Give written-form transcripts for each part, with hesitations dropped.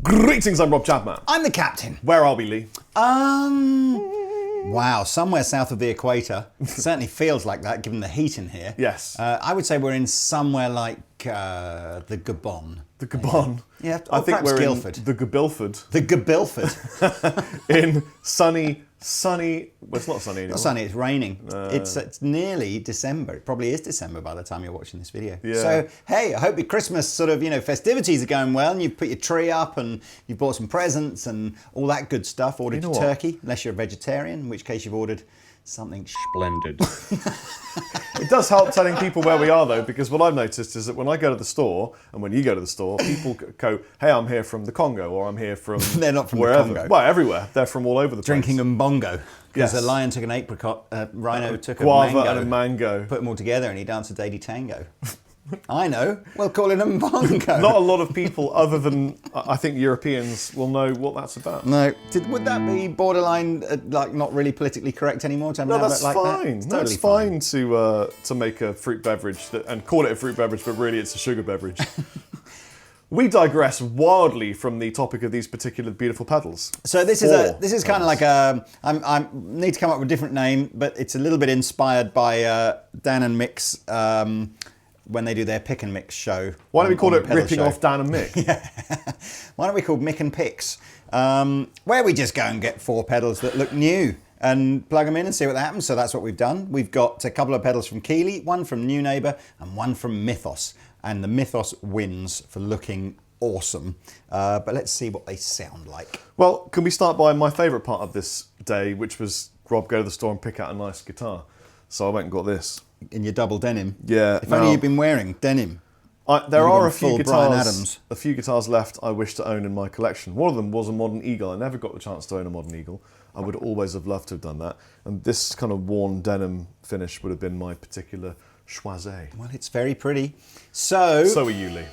Greetings, I'm Rob Chapman. I'm the captain. Where are we, Lee? Wow, somewhere south of the equator. It certainly feels like that, given the heat in here. Yes. I would say we're in somewhere like the Gabon. The Gabon. Yeah, I think we're Guildford. in the Gabilford. The Gabilford. In sunny. Well, it's not sunny anymore. Not sunny, it's raining. It's nearly December. It probably is December by the time you're watching this video. Yeah. So, hey, I hope your Christmas festivities are going well and you've put your tree up and you've bought some presents and all that good stuff. Ordered your turkey, unless you're a vegetarian, in which case you've ordered something splendid. It does help telling people where we are, though, because what I've noticed is that when I go to the store, and when you go to the store, people go, hey, I'm here from the Congo, or I'm here from They're not from wherever. the Congo. Well, everywhere. They're from all over the place. Drinking mbongo. Because Yes. a lion took an apricot, a rhino took Guava a mango. and a mango. Put them all together and he danced a daily tango. I know. We'll call it a mbongo. Not a lot of people, other than, I think, Europeans, will know what that's about. No. Would that be borderline, like, not really politically correct anymore? To No, have that's it like fine. That? It's No, totally it's fine to make a fruit beverage and call it a fruit beverage, but really it's a sugar beverage. We digress wildly from the topic of these particular beautiful pedals. So this is kind of like a. I need to come up with a different name, but it's a little bit inspired by Dan and Mick's when they do their pick and mix show. Why don't we call it ripping show. off Dan and Mick? Yeah. Why don't we call Mick and Picks? Where we just go and get 4 pedals that look new and plug them in and see what happens. So that's what we've done. We've got a couple of pedals from Keeley, one from New Neighbour and one from Mythos. And the Mythos wins for looking awesome. But let's see what they sound like. Well, can we start by my favourite part of this day, which was Rob go to the store and pick out a nice guitar. So I went and got this. In your double denim? Yeah. If only you'd been wearing denim. There are a full few Bryan guitars. Adams. A few guitars left I wish to own in my collection. One of them was a Modern Eagle. I never got the chance to own a Modern Eagle. I would always have loved to have done that. And this kind of worn denim finish would have been my particular choisie. Well, it's very pretty. So are you, Lee.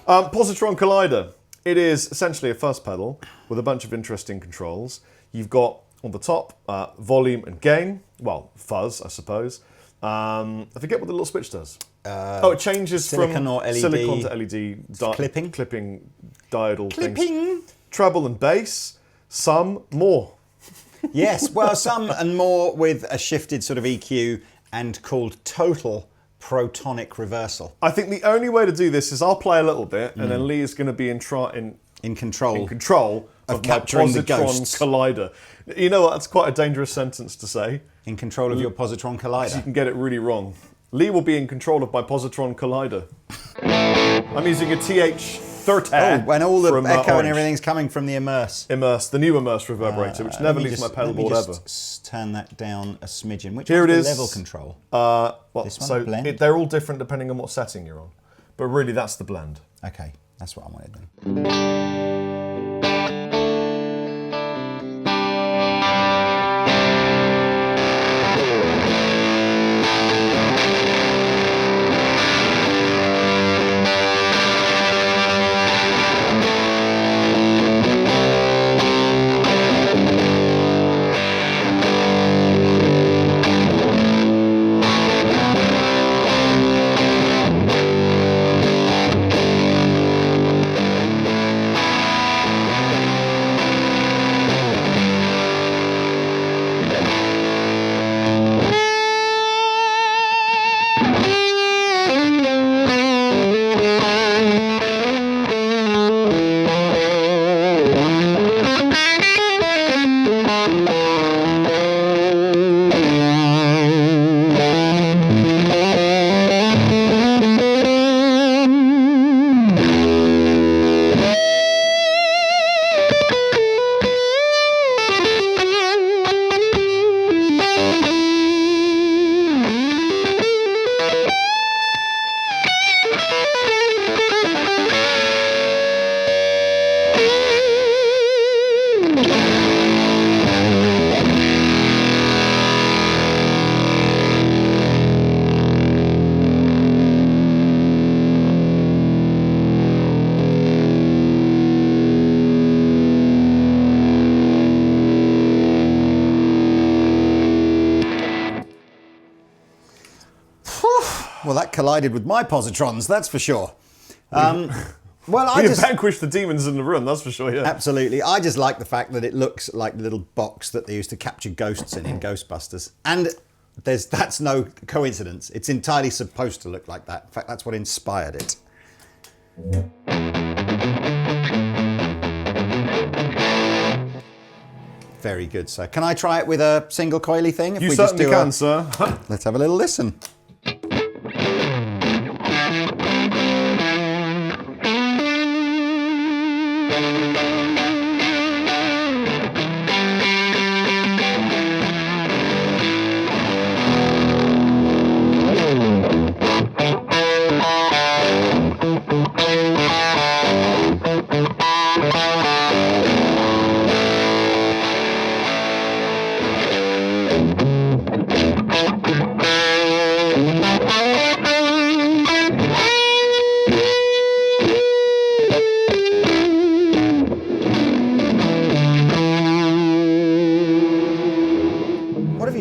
Positron Collider. It is essentially a fuzz pedal with a bunch of interesting controls. You've got on the top volume and gain. Well, fuzz, I suppose. I forget what the little switch does. It changes silicon from or LED. silicon to LED. Clipping diodal things. Clipping. Treble and bass. Some more. Yes, well, some and more with a shifted sort of EQ and called total protonic reversal. I think the only way to do this is I'll play a little bit, and then Lee is going to be in control of capturing my the Positron ghosts. Collider. You know what? That's quite a dangerous sentence to say. In control of your Positron You Collider. can get it really wrong. Lee will be in control of my Positron Collider. I'm using a TH30. Oh, when all the from, echo and Orange. everything's coming from the Immerse. Immerse, the new Immerse reverberator, which never leaves my pedal board ever. Turn that down a smidgen. Which Here one's it the is. level control? Well, This one, so blend? they're all different depending on what setting you're on. But really, that's the blend. Okay, that's what I wanted then. Well, that collided with my positrons, that's for sure. Well, We vanquished the demons in the room, that's for sure, yeah. Absolutely. I just like the fact that it looks like the little box that they used to capture ghosts in Ghostbusters. And that's no coincidence. It's entirely supposed to look like that. In fact, that's what inspired it. Very good, sir. Can I try it with a single coily thing? You certainly can, sir. Let's have a little listen.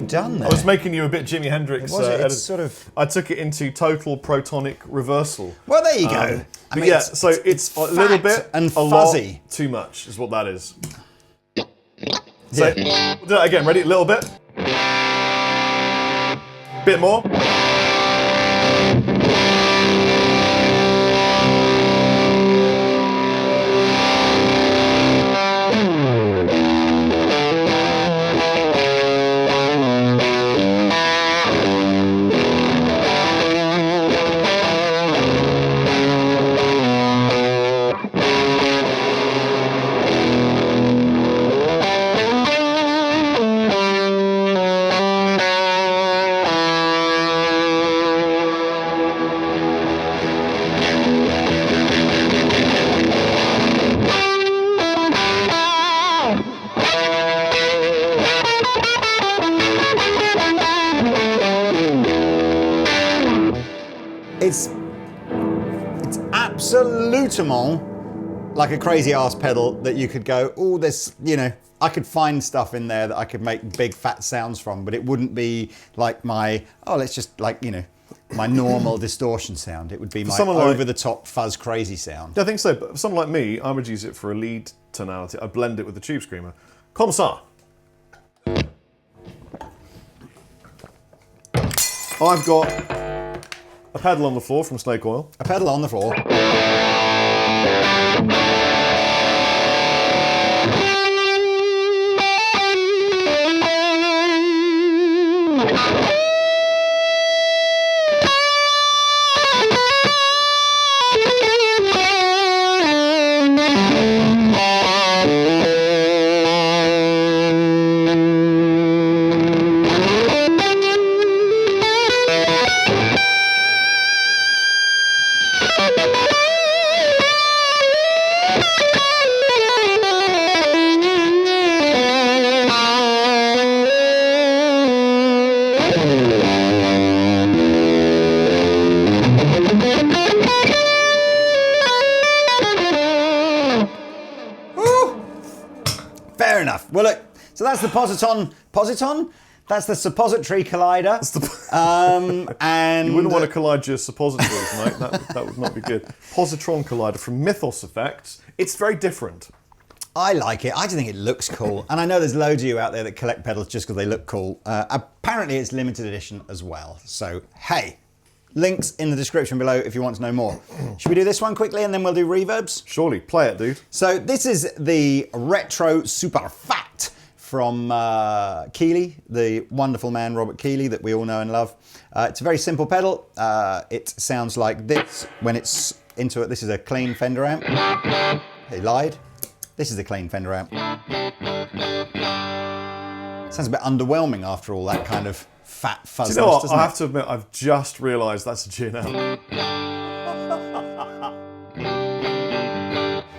Done there? I was making you a bit Jimi Hendrix. It's sort of... I took it into total protonic reversal. Well, there you go. I mean, yeah, so it's a little bit and a fuzzy. Lot too much is what that is. So, we'll do that again. Ready? A little bit. Bit more. It's absolutement like a crazy ass pedal that you could go, oh, this, you know, I could find stuff in there that I could make big fat sounds from, but it wouldn't be like my, oh, let's just like, you know, my normal distortion sound. It would be my over-the-top fuzz crazy sound. Yeah, I think so. But for someone like me, I would use it for a lead tonality. I blend it with the tube screamer. Comme ça. I've got a pedal on the floor from Snake Oil. A pedal on the floor. Fair enough. Well, look, so that's the Positron? That's the Suppository Collider. And you wouldn't want to collide your suppositories, mate. That would not be good. Positron Collider from Mythos Effects. It's very different. I like it. I just think it looks cool. And I know there's loads of you out there that collect pedals just because they look cool. Apparently it's limited edition as well. So, hey, links in the description below if you want to know more. Should we do this one quickly and then we'll do reverbs? Surely. Play it, dude. So this is the Retro Super Fat from Keeley, the wonderful man Robert Keeley that we all know and love. It's a very simple pedal. It sounds like this when it's into it. This is a clean Fender amp. He lied. This is a clean Fender amp. Sounds a bit underwhelming after all that kind of fat fuzz. Do you know what? I have to admit, I've just realised that's a G&L.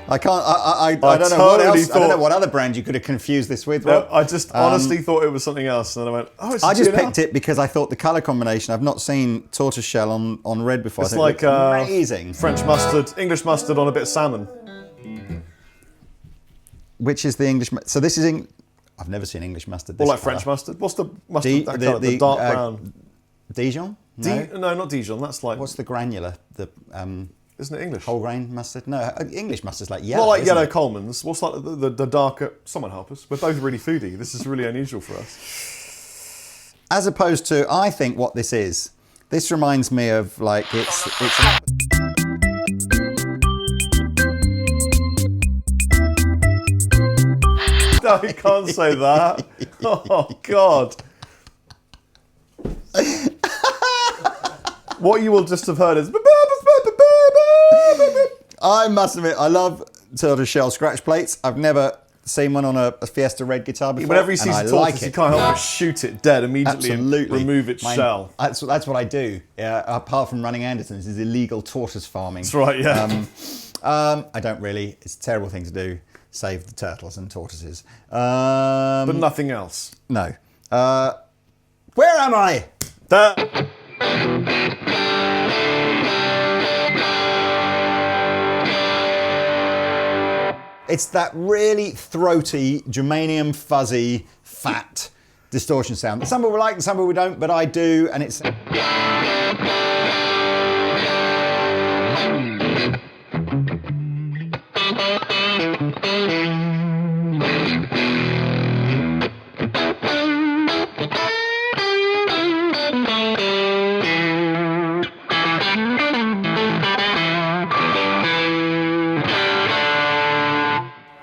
I can't. I don't know what else. I don't know what other brand you could have confused this with. No, I just honestly thought it was something else, and then I went, "Oh, it's." I just picked it because I thought the colour combination. I've not seen tortoiseshell on red before. It's I think like amazing French mustard, English mustard on a bit of salmon. Which is the English? So this is. I've never seen English mustard. Or like colour. French mustard. What's the mustard? The dark brown. Dijon? No, not Dijon. That's like. What's the granular? The Isn't it English? Whole grain mustard? No, English mustard's like yellow. Not like isn't yellow it? Coleman's. What's like the darker? Someone help us. We're both really foodie. This is really unusual for us. As opposed to, I think what this is. This reminds me of like it's. No, you can't say that. Oh God. What you will just have heard is. I must admit, I love tortoiseshell scratch plates. I've never seen one on a Fiesta Red guitar before. Whenever he sees a tortoise, you it. can't help but shoot it dead immediately Absolutely. and remove its shell. That's what I do. Yeah, apart from running Andertons, is illegal tortoise farming. That's right, yeah. I don't really. It's a terrible thing to do. Save the turtles and tortoises. But nothing else. No. Where am I? It's that really throaty, germanium, fuzzy, fat distortion sound that some people like and some people don't, but I do, and it's...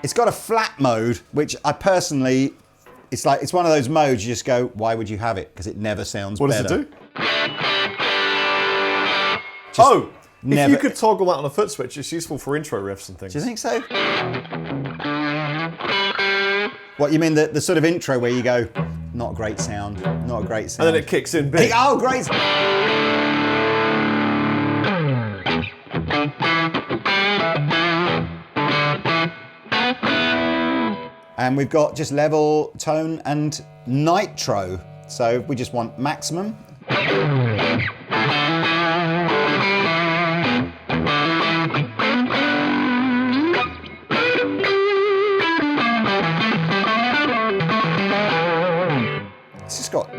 It's got a flat mode, which I personally, it's one of those modes you just go, why would you have it? Because it never sounds better. What does it do? Just if you could toggle that on a foot switch, it's useful for intro riffs and things. Do you think so? What, you mean the sort of intro where you go, not a great sound, not a great sound. And then it kicks in big. Oh, great. And we've got just level, tone, and nitro. So we just want maximum. It's just got...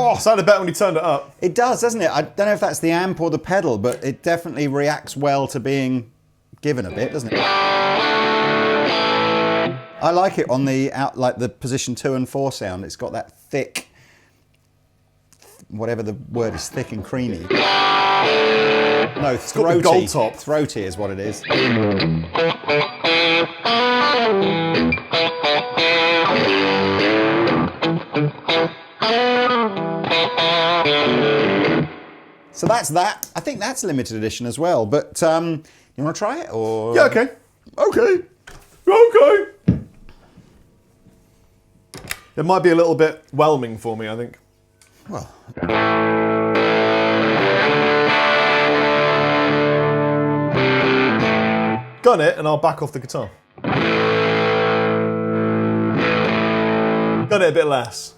It sounded better when you turned it up. It does, doesn't it? I don't know if that's the amp or the pedal, but it definitely reacts well to being given a bit, doesn't it? I like it on the like the position 2 and 4 sound. It's got that thick, whatever the word is, thick and creamy. No, It's got the gold top. Throaty is what it is. So that's that. I think that's limited edition as well. But you want to try it or? Yeah. Okay. Okay. Okay. It might be a little bit whelming for me, I think. Well. Gun it, and I'll back off the guitar. Gun it a bit less.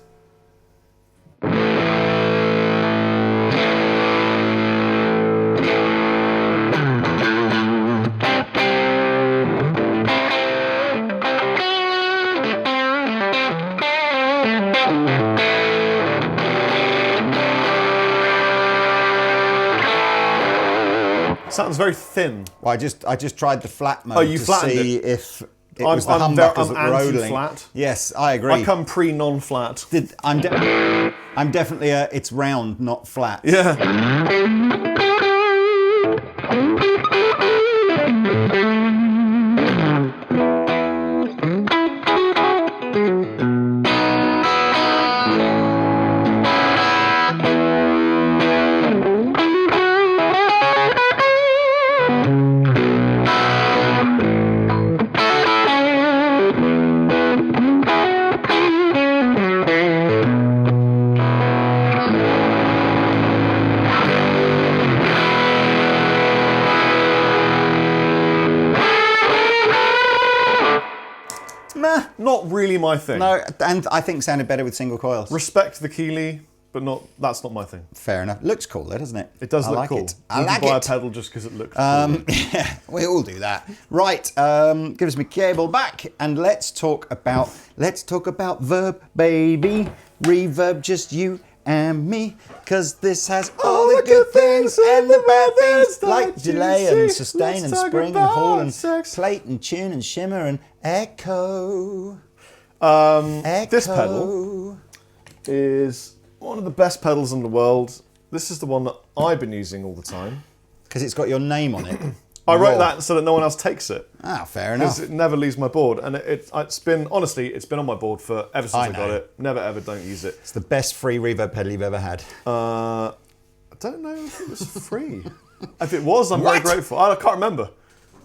Sounds very thin. Well, I just tried the flat mode to flattened see it. if it was the humbuckers that were rolling. anti-flat. Yes, I agree. I come pre-non-flat. I'm definitely it's round, not flat. Yeah. Not really my thing. No, and I think sounded better with single coils. Respect the Keeley. but that's not my thing. Fair enough. Looks cool though, doesn't it? It does look like cool. It. I Wouldn't like buy it. a pedal just because it looks cool. Yeah, we all do that. Right, gives me cable back, and let's talk about Verb, baby. Reverb, just you and me, because this has all the good things and the bad things, like delay and sustain and spring and hall and plate and tune and shimmer and echo. This pedal is one of the best pedals in the world. This is the one that I've been using all the time. Because it's got your name on it. I wrote that so that no one else takes it. Ah, fair enough. Because it never leaves my board. And it's been on my board for ever since I got it. Never ever don't use it. It's the best free reverb pedal you've ever had. I don't know if it was free. If it was, I'm very grateful. I can't remember.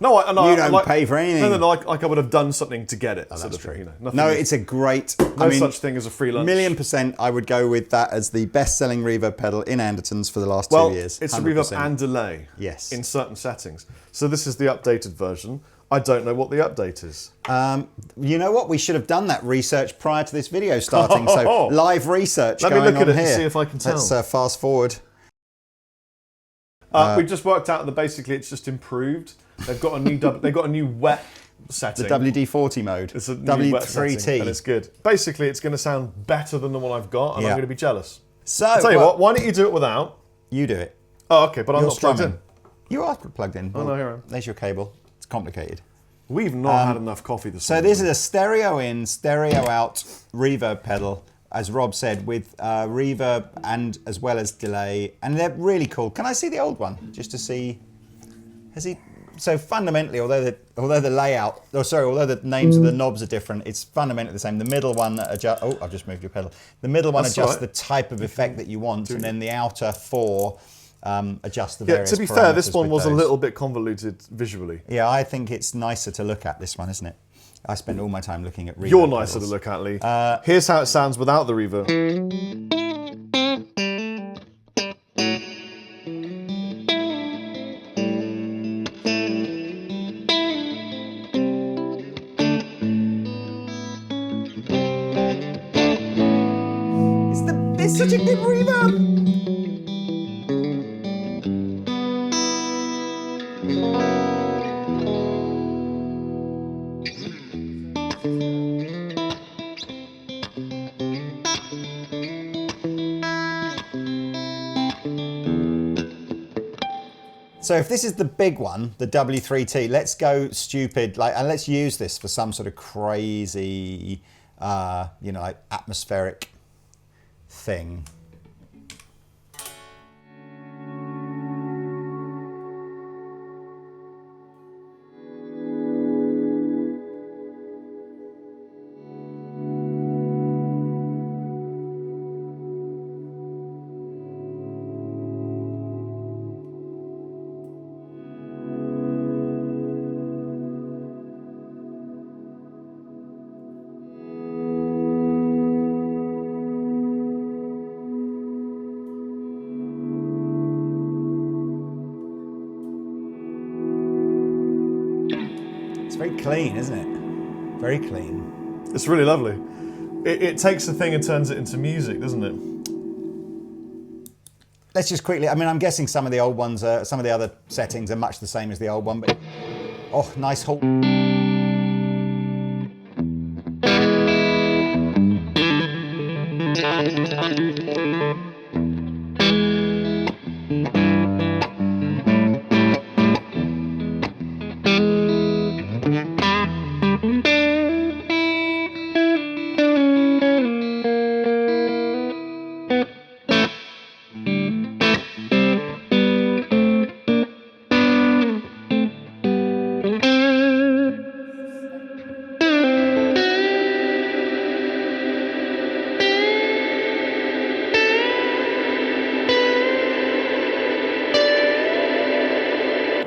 No, you don't pay for anything. No, like I would have done something to get it. Oh, that's true. No, it's a great... No such thing as a free lunch. 1,000,000% I would go with that as the best-selling reverb pedal in Andertons for the last 2 years. It's a reverb and delay. Yes. In certain settings. So this is the updated version. I don't know what the update is. You know what? We should have done that research prior to this video starting. So live research Let me going look at it here. and see if I can tell. Let's fast forward. We just worked out that basically it's just improved. They've got a new wet setting. The WD-40 mode. It's a new wet setting, W3T. and it's good. Basically, it's going to sound better than the one I've got, and I'm going to be jealous. So I'll tell you what. Why don't you do it without? You do it. Oh, okay, but I'm not plugged in. You are plugged in. Oh no, here I am. There's your cable. It's complicated. We've not had enough coffee this morning. So this is a stereo in, stereo out reverb pedal, as Rob said, with reverb and as well as delay, and they're really cool. Can I see the old one just to see? So fundamentally, although the layout, although the names of the knobs are different, it's fundamentally the same. The middle one adjusts. Oh, I've just moved your pedal. The middle one adjusts the type of effect that you want, and then the outer four adjust the various. To be fair, this parameters one with was a those. little bit convoluted visually. Yeah, I think it's nicer to look at, this one, isn't it? I spend all my time looking at reverb. You're nicer pedals. to look at, Lee. Here's how it sounds without the reverb. It's such a good reverb. So if this is the big one, the W3T, let's go stupid, and let's use this for some sort of crazy, like atmospheric thing. It's very clean, isn't it? Very clean. It's really lovely. It takes a thing and turns it into music, doesn't it? Let's just quickly, I'm guessing some of the old ones, some of the other settings are much the same as the old one, but, oh, nice halt.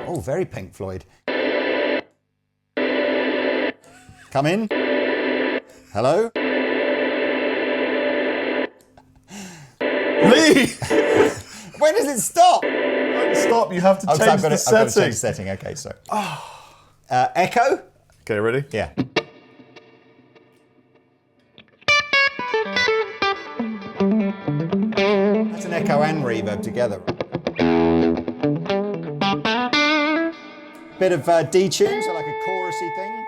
Oh, very Pink Floyd. Come in. Hello? Lee! When does it stop? Stop, you have to change I've got the to change setting. the setting, okay, so. Echo? Okay, ready? Yeah. echo and reverb together. Bit of detune, so like a chorusy thing.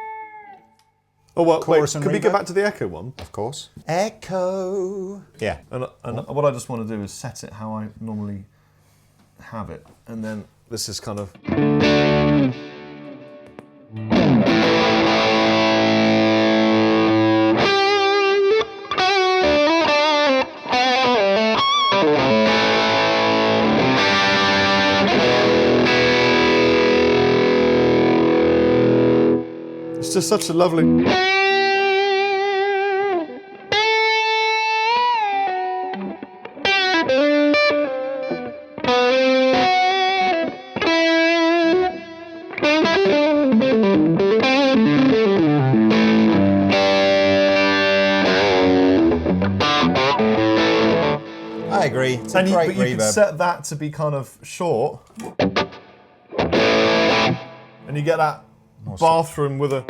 Oh, well, Chorus wait, and can we go reverb? back to the echo one? Of course. Echo. Yeah. And what I just want to do is set it how I normally have it. And then this is kind of... It's just such a lovely... I agree. It's a And great but you reverb. could set that to be kind of short. And you get that bathroom with a...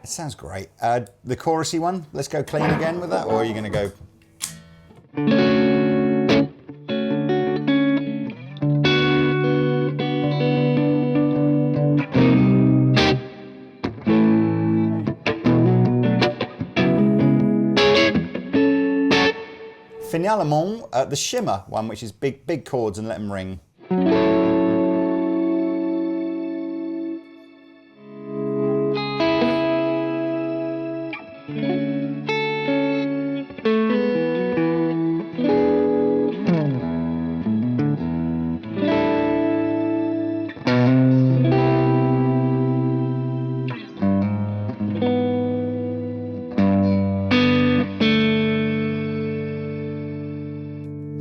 It sounds great. The chorusy one, let's go clean again with that, or are you going to go... Finalement, the shimmer one, which is big chords and let them ring.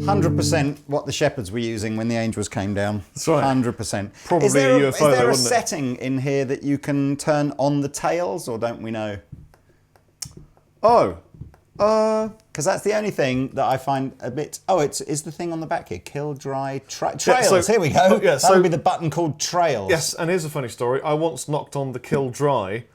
100% what the Shepherds were using when the Angels came down. That's right. 100%. Probably is there a UFO is there though, a wouldn't it? setting in here that you can turn on the tails, or don't we know? Oh. Because that's the only thing that I find a bit... Oh, is the thing on the back here. Kill, dry, trails. so- Here we go. yeah, That so- would be the button called trails. Yes, and here's a funny story. I once knocked on the kill dry,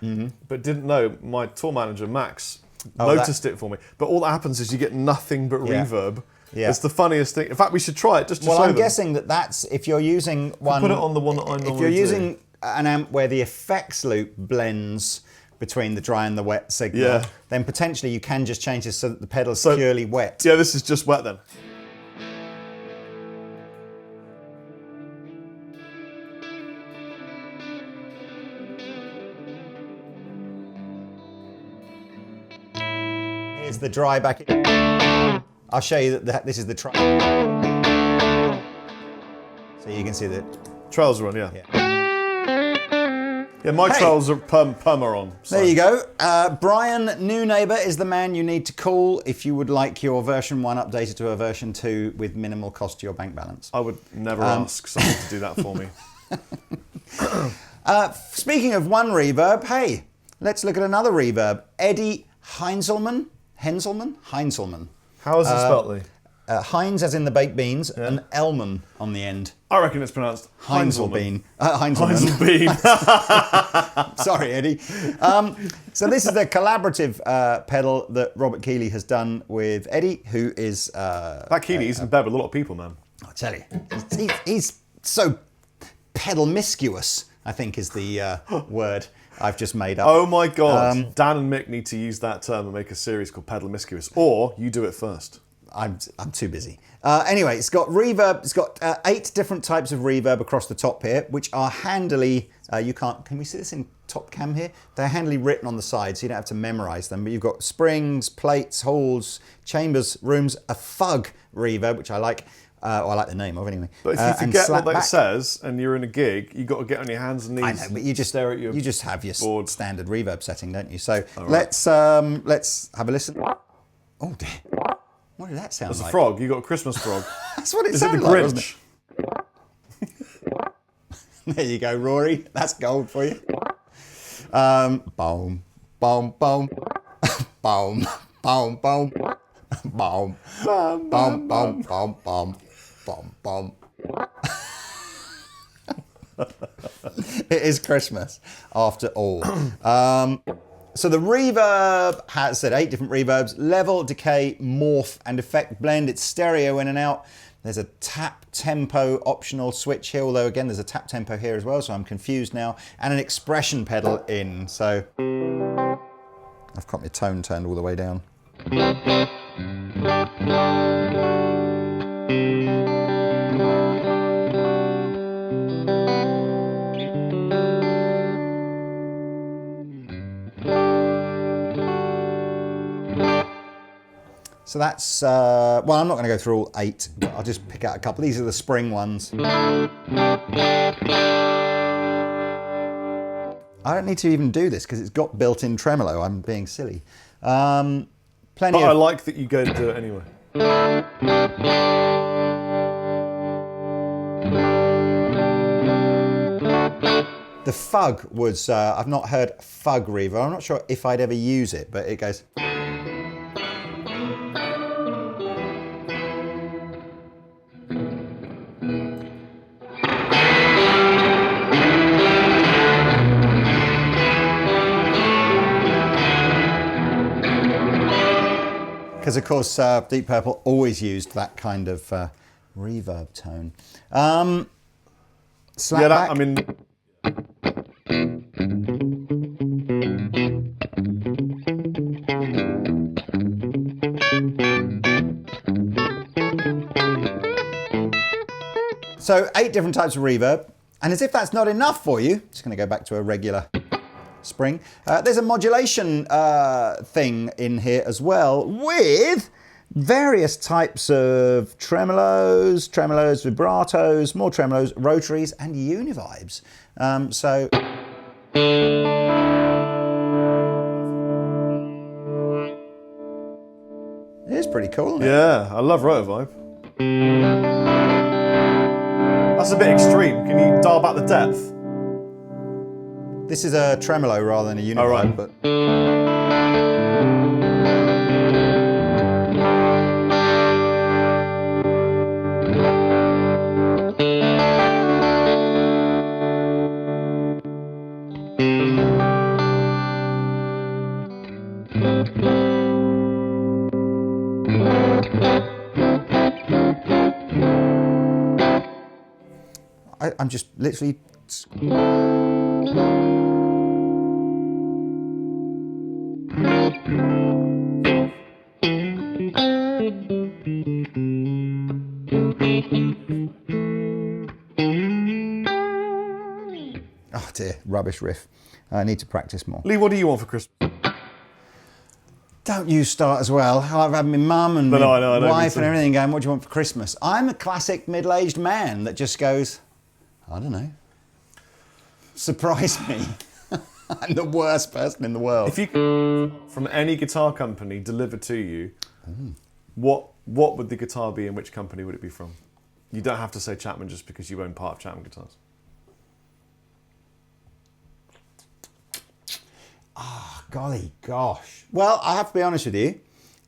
but didn't know. My tour manager, Max, noticed it for me. But all that happens is you get nothing but Yeah. reverb. Yeah. It's the funniest thing. In fact, we should try it just to Well, show I'm them. guessing that's if you're using one... Put it on the one that I If normally you're do. using an amp where the effects loop blends between the dry and the wet signal, Yeah. then potentially you can just change this so that the pedal's So- purely wet. Yeah, this is just wet then. Here's the dry back. I'll show you that this is the try. So you can see that. Trails are on, yeah. Yeah. Yeah, my Hey. trails are perma on. So. There you go. Brian, new neighbour, is the man you need to call if you would like your version 1 updated to a version 2 with minimal cost to your bank balance. I would never ask someone to do that for me. Speaking of one reverb, hey, let's look at another reverb. Eddie Heinzelman. Heinzelman. How is it spelled, Lee? Heinz as in the baked beans, and Elman on the end. I reckon it's pronounced Heinzelman. Heinzelman. Heinzelbean. Sorry, Eddie. So this is the collaborative pedal that Robert Keeley has done with Eddie, who is... That Keeley's in bed with a lot of people, man. I'll tell you, he's so pedalmiscuous, I think is the word I've just made up. Oh my God. Dan and Mick need to use that term and make a series called Pedalmiscuous. Or you do it first. I'm too busy. Anyway, it's got reverb. It's got 8 different types of reverb across the top here, which are handily. Can we see this in top cam here? They're handily written on the side, so you don't have to memorize them. But you've got springs, plates, halls, chambers, rooms, a fug reverb, which I like. I like the name of anyway. But if you and forget what that slapback. says and you're in a gig, you've got to get on your hands and knees. I know, but you just stare at your you just have your board. standard reverb setting, don't you? So right. let's have a listen. Oh dear. What did that sound That's like? a frog. You got a Christmas frog. That's what it Is it the sounded like, wasn't Grinch? it? There you go, Rory. That's gold for you. Boom, boom, boom, boom, boom, boom. Bum, Bum, bum, bum, bum, bum, bum, bum. It is Christmas, after all. So the reverb has said 8 different reverbs: level, decay, morph, and effect blend. It's stereo in and out. There's a tap tempo optional switch here, although again there's a tap tempo here as well, so I'm confused now. And an expression pedal in. So I've got my tone turned all the way down. So that's, well, I'm not going to go through all 8, but I'll just pick out a couple. These are the spring ones. I don't need to even do this because it's got built-in tremolo. I'm being silly. Plenty But I like that you go to do it anyway. The fug was, I've not heard fug reverb. I'm not sure if I'd ever use it, but it goes. Because of course Deep Purple always used that kind of reverb tone. Slapback. Yeah, that, I mean... So 8 different types of reverb. And as if that's not enough for you, just going to go back to a regular spring. There's a modulation thing in here as well, with various types of tremolos, vibratos, more tremolos, rotaries, and univibes. So it is pretty cool, isn't it? Yeah, I love rotor vibe. That's a bit extreme. Can you dial back the depth? This is a tremolo rather than a univibe, right. but I'm just literally. Oh dear, rubbish riff. I need to practice more. Lee, what do you want for Christmas? Don't you start as well. I've had my mum and No, I my know, wife me and too. everything going, what do you want for Christmas? I'm a classic middle-aged man that just goes, I don't know. Surprise me. I'm the worst person in the world. If you could, from any guitar company delivered to you, what would the guitar be and which company would it be from? You don't have to say Chapman just because you own part of Chapman Guitars. Golly gosh. Well, I have to be honest with you.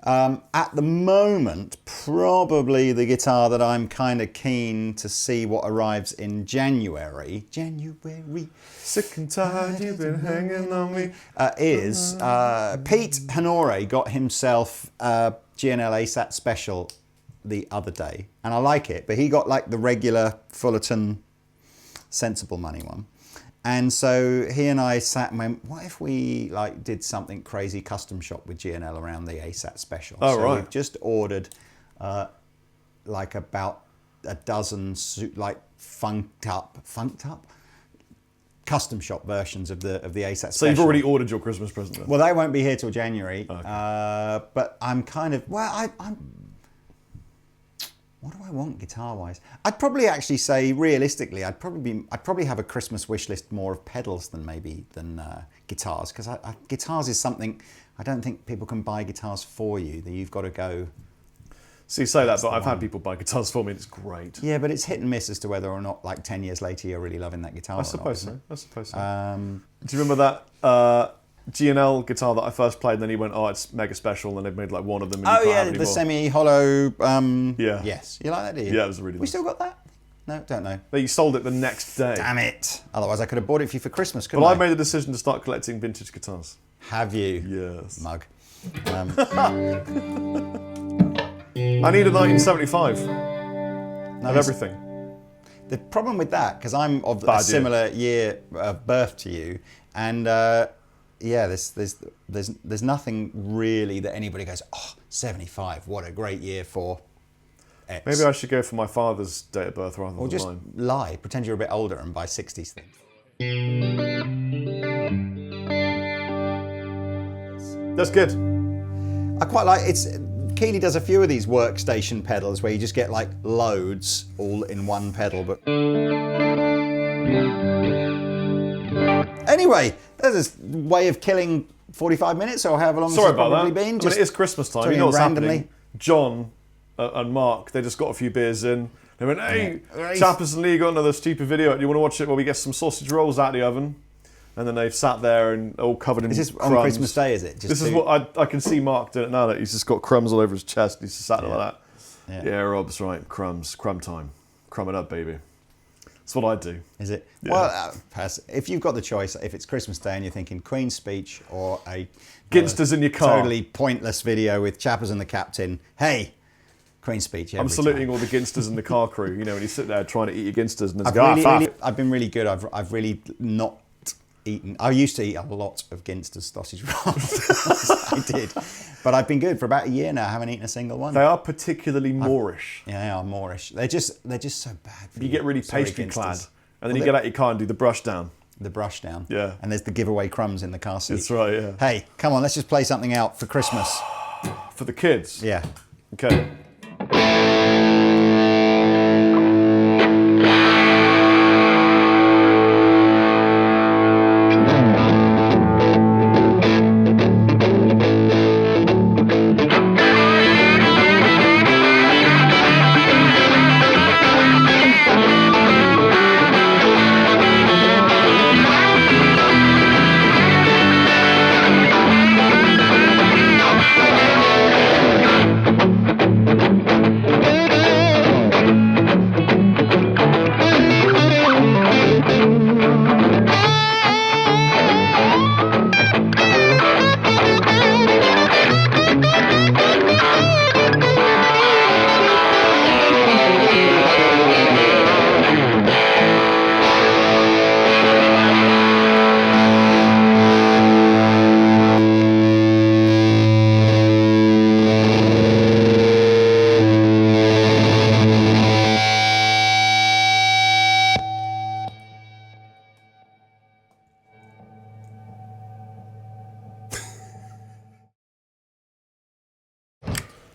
At the moment, probably the guitar that I'm kind of keen to see what arrives in January. Sick and tired, you've been hanging on me. Is Pete Honore got himself a GNL ASAT special the other day, and I like it, but he got like the regular Fullerton sensible money one. And so he and I sat and went, what if we like did something crazy custom shop with GNL around the ASAT special? Oh, so right. we've just ordered like about a dozen like funked up custom shop versions of the ASAT special. So you've already ordered your Christmas present then? Well, they won't be here till January. Okay. But I'm kind of, well, I'm what do I want guitar-wise? I'd probably actually say, realistically, I'd probably have a Christmas wish list more of pedals than guitars, because guitars is something I don't think people can buy guitars for you. That you've got to go. So you say that, but I've had people buy guitars for me and it's great. Yeah, but it's hit and miss as to whether or not, like 10 years later, you're really loving that guitar. I suppose so. Do Do you remember that G&L guitar that I first played, and then he went, oh, it's mega special, and they've made like one of them. And Oh you can't yeah, have the any more. semi-hollow. Yeah. Yes, you like that, do you? Yeah, it was really We nice. still got that? No, don't know. But you sold it the next day. Damn it! Otherwise, I could have bought it for you for Christmas, couldn't But I? I made the decision to start collecting vintage guitars. Have you? Yes. Mug. I need a 1975 of everything. The problem with that, because I'm of Bad a similar year of birth to you, and yeah, there's nothing really that anybody goes, oh, 75, what a great year for X. Maybe I should go for my father's date of birth rather Or than just mine. lie, pretend you're a bit older and buy 60s things. That's good. I quite like it's. Keeley does a few of these workstation pedals where you just get like loads all in one pedal. But anyway, there's a way of killing 45 minutes or however long Sorry it's about probably that. been. I mean, Just it is Christmas time. throwing You know what's randomly. happening? John and Mark, they just got a few beers in. They went, hey, Yeah. Chappers and Lee got another stupid video. Do you want to watch it where we get some sausage rolls out of the oven? And then they've sat there and all covered in Is this crumbs. on Christmas Day? Is it? Just This is what I can see Mark doing it now. That he's just got crumbs all over his chest. He's just sat there like that. Yeah, Rob's right. Crumbs, crumb time. Crumb it up, baby. That's what I do. Is it? Yeah. Well, if you've got the choice, if it's Christmas Day and you're thinking Queen's Speech or a Ginsters in your car. totally pointless video with Chappers and the Captain, hey, Queen's Speech. I'm every saluting time. all the Ginsters in the car crew. You know, when you sit there trying to eat your Ginsters and I've, go, I've been really good. I've really not eaten. I used to eat a lot of Ginsters sausage rolls. I did, but I've been good for about a year now. I haven't eaten a single one. They are particularly Moorish. Yeah, they are Moorish. They're just so bad. For You get really Sorry, pastry clad, Ginsters. and then you get out your car and do the brush down. The brush down. Yeah. And there's the giveaway crumbs in the car seat. That's right, yeah. Hey, come on, let's just play something out for Christmas. For the kids. Yeah. Okay.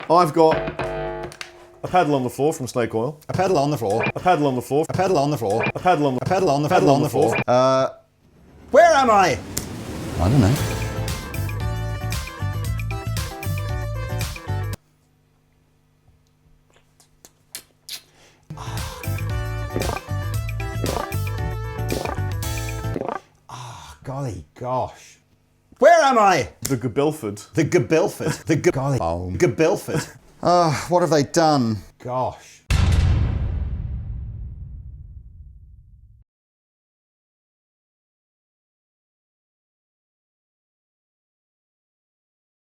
I've got a pedal on the floor from Snake Oil. A pedal on the floor. A pedal on the floor. A pedal on the floor. A pedal on the A pedal on the pedal pedal on the floor. Where am I? I don't know. Golly gosh. Where am I? The Gabilford. The Gabilford. The Golly. Gabilford. What have they done? Gosh.